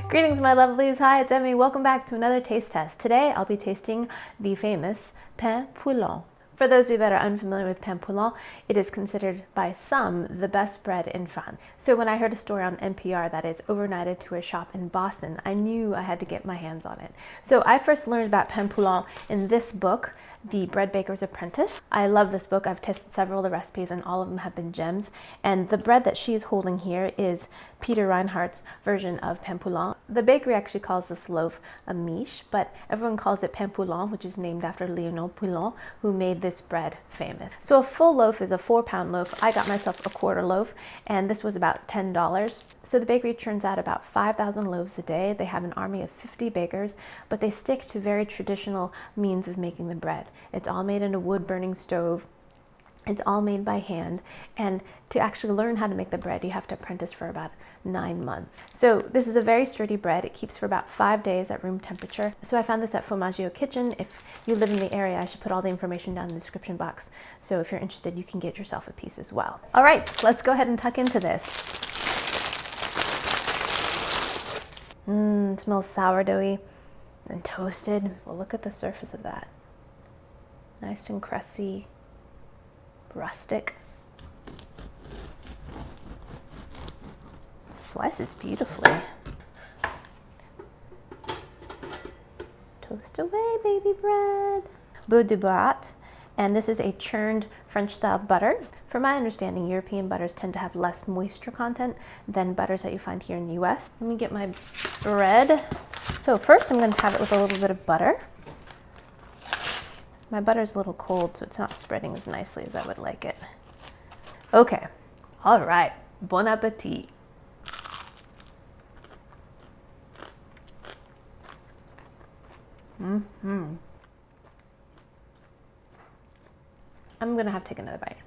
Greetings, my lovelies. Hi, it's Emmy. Welcome back to another taste test. Today, I'll be tasting the famous pain Poilâne. For those of you that are unfamiliar with pain Poilâne, it is considered by some the best bread in France. So when I heard a story on NPR that is overnighted to a shop in Boston, I knew I had to get my hands on it. So I first learned about pain Poilâne in this book, The Bread Baker's Apprentice. I love this book. I've tested several of the recipes and all of them have been gems. And the bread that she is holding here is Peter Reinhardt's version of pain Poilâne. The bakery actually calls this loaf a miche, but everyone calls it pain Poilâne, which is named after Léonard Poilâne, who made this bread famous. So a full loaf is a 4-pound loaf. I got myself a quarter loaf, and this was about $10. So the bakery churns out about 5,000 loaves a day. They have an army of 50 bakers, but they stick to very traditional means of making the bread. It's all made in a wood-burning stove. It's all made by hand, and to actually learn how to make the bread, you have to apprentice for about 9 months. So this is a very sturdy bread. It keeps for about 5 days at room temperature. So I found this at Fromageau Kitchen. If you live in the area, I should put all the information down in the description box. So if you're interested, you can get yourself a piece as well. All right, let's go ahead and tuck into this. It smells sourdoughy and toasted. Well, look at the surface of that. Nice and crusty. Rustic. Slices beautifully. Toast away, baby bread. Beurre de boîte, and this is a churned French-style butter. From my understanding, European butters tend to have less moisture content than butters that you find here in the US. Let me get my bread. So first I'm going to have it with a little bit of butter. My butter's a little cold, so it's not spreading as nicely as I would like it. Okay, all right, bon appetit. I'm gonna have to take another bite.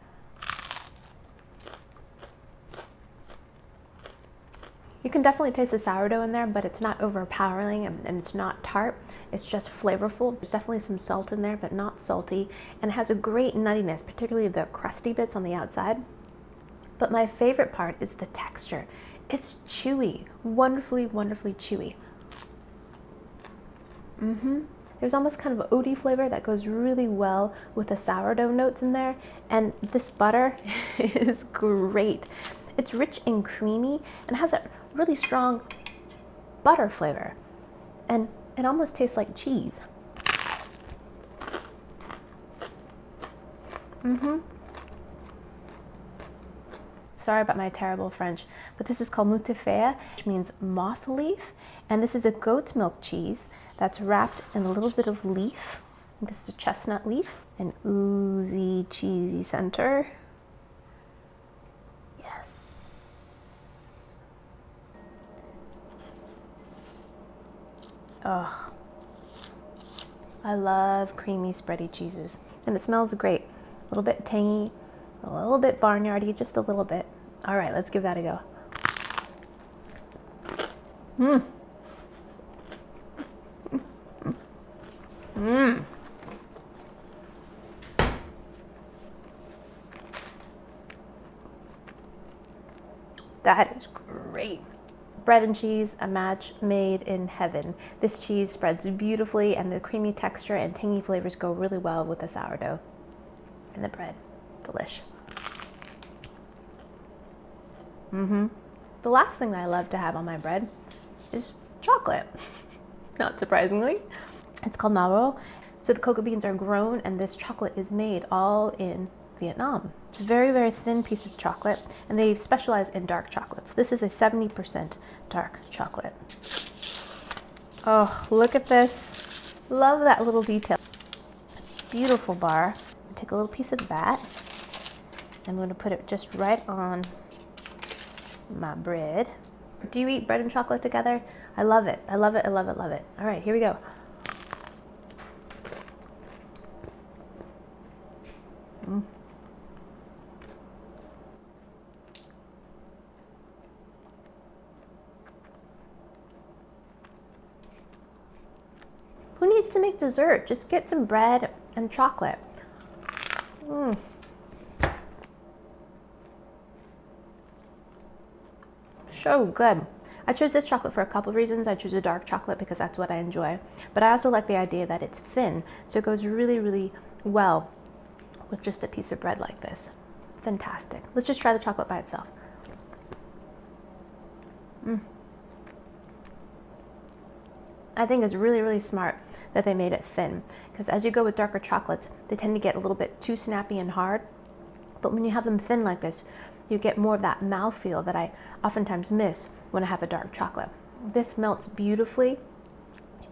You can definitely taste the sourdough in there, but it's not overpowering and it's not tart. It's just flavorful. There's definitely some salt in there, but not salty. And it has a great nuttiness, particularly the crusty bits on the outside. But my favorite part is the texture. It's chewy, wonderfully, wonderfully chewy. There's almost kind of an oaty flavor that goes really well with the sourdough notes in there. And this butter is great. It's rich and creamy and has a really strong butter flavor. And it almost tastes like cheese. Sorry about my terrible French, but this is called mutify, which means moth leaf. And this is a goat's milk cheese that's wrapped in a little bit of leaf. This is a chestnut leaf, an oozy, cheesy center. Oh, I love creamy, spready cheeses. And it smells great. A little bit tangy, a little bit barnyardy, just a little bit. All right, let's give that a go. That is great. Bread and cheese, a match made in heaven. This cheese spreads beautifully and the creamy texture and tangy flavors go really well with the sourdough and the bread. Delish. The last thing that I love to have on my bread is chocolate. Not surprisingly. It's called maro. So the cocoa beans are grown and this chocolate is made all in Vietnam. It's a very, very thin piece of chocolate, and they specialize in dark chocolates. This is a 70% dark chocolate. Oh, look at this. Love that little detail. Beautiful bar. Take a little piece of that. I'm going to put it just right on my bread. Do you eat bread and chocolate together? I love it. I love it. I love it. Love it. All right, here we go. Who needs to make dessert? Just get some bread and chocolate. So good. I chose this chocolate for a couple of reasons. I chose a dark chocolate because that's what I enjoy, but I also like the idea that it's thin, so it goes really, really well with just a piece of bread like this. Fantastic. Let's just try the chocolate by itself. I think it's really, really smart that they made it thin, because as you go with darker chocolates, they tend to get a little bit too snappy and hard. But when you have them thin like this, you get more of that mouthfeel that I oftentimes miss when I have a dark chocolate. This melts beautifully.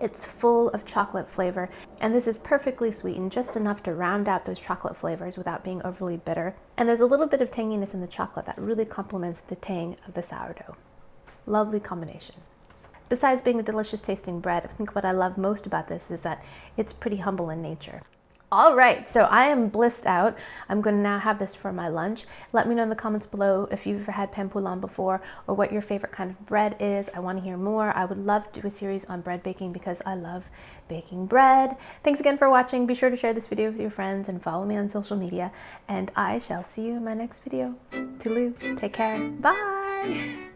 It's full of chocolate flavor, and this is perfectly sweetened, just enough to round out those chocolate flavors without being overly bitter. And there's a little bit of tanginess in the chocolate that really complements the tang of the sourdough. Lovely combination. Besides being a delicious tasting bread, I think what I love most about this is that it's pretty humble in nature. All right, so I am blissed out. I'm going to now have this for my lunch. Let me know in the comments below if you've ever had pain poilâne before, or what your favorite kind of bread is. I want to hear more. I would love to do a series on bread baking because I love baking bread. Thanks again for watching. Be sure to share this video with your friends and follow me on social media. And I shall see you in my next video. Toodaloo. Take care. Bye.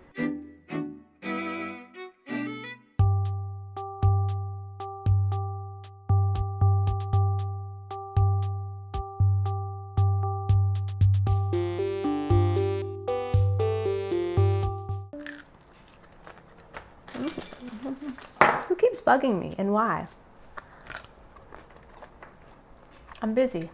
Who keeps bugging me and why? I'm busy.